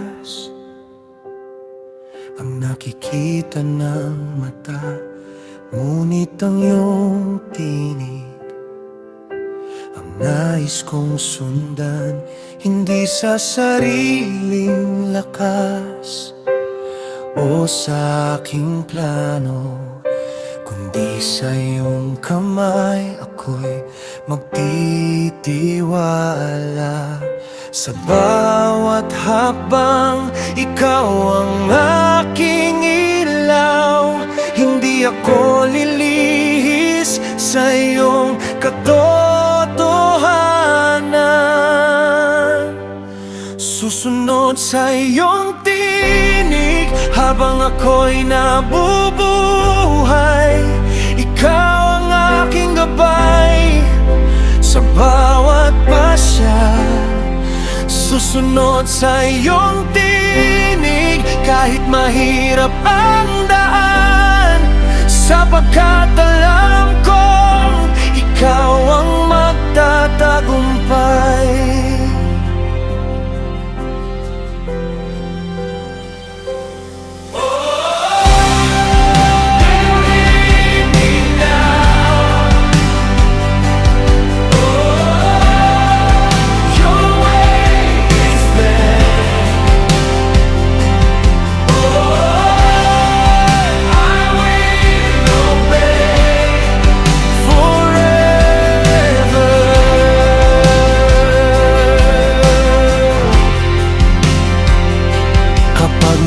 wakas ang nakikita ng mata, ngunit ang iyong tinig ang nais kong sundan, hindi sa sariling lakas o sa aking plano, kundi sa iyong kamay ako'y magtitiwala. Sa bawat hakbang, ikaw ang aking ilaw. Hindi ako lilihis sa iyong katotohanan. Susunod sa iyong tinig habang ako'y nabubuhay. Ikaw ang aking gabay sa bawat pasya. Susunod sa iyong tinig kahit mahirap ang daan, sapagkat alam kong ikaw ang magtatagumpay.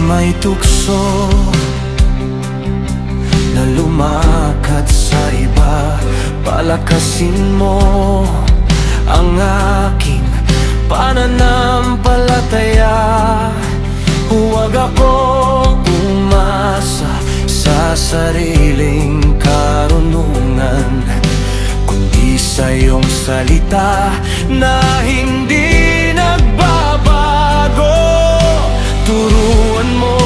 May tukso na lumakad sa iba, palakasin mo ang aking pananampalataya. Huwag akong umasa sa sariling karunungan, kundi sa iyong salita na hindi nagbabago. Turuan mo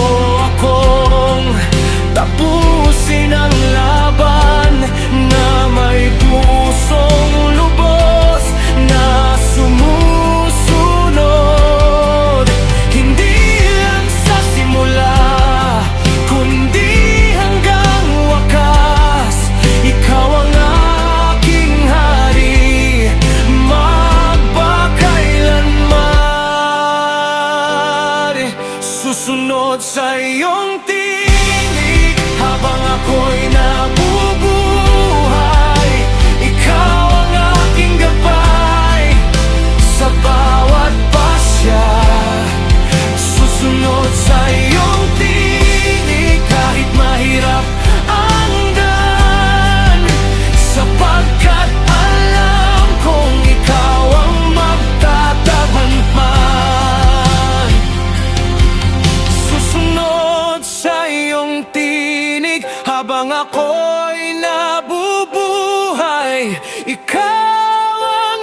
akong tapusin ang laban na may pusong lubos na sumusunod. Hindi lang sa simula, kundi hanggang wakas. Ikaw ang aking hari, magpakailanman. Susunod sa iyong tinig habang ako'y nabubuhay. Ikaw ang aking gabay sa bawat pasya. Susunod sa iyong tinig kahit mahirap ang daan, sapagkat alam kong ikaw ang magtatagumpay. Susunod sa iyong tinig habang ako'y nabubuhay. Ikaw ang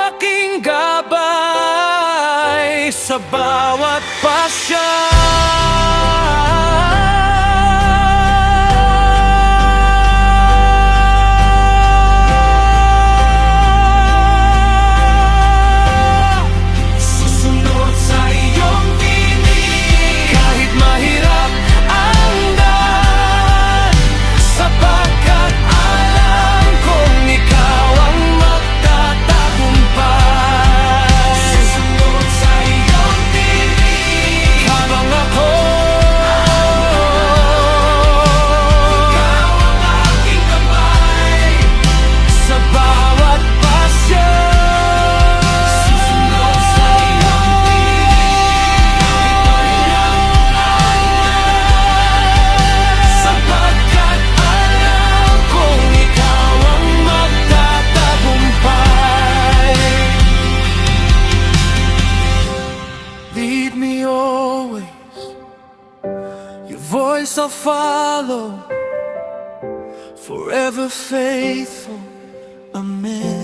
aking gabay sa bawat pasya. Lead me always, your voice I'll follow, forever faithful, amen.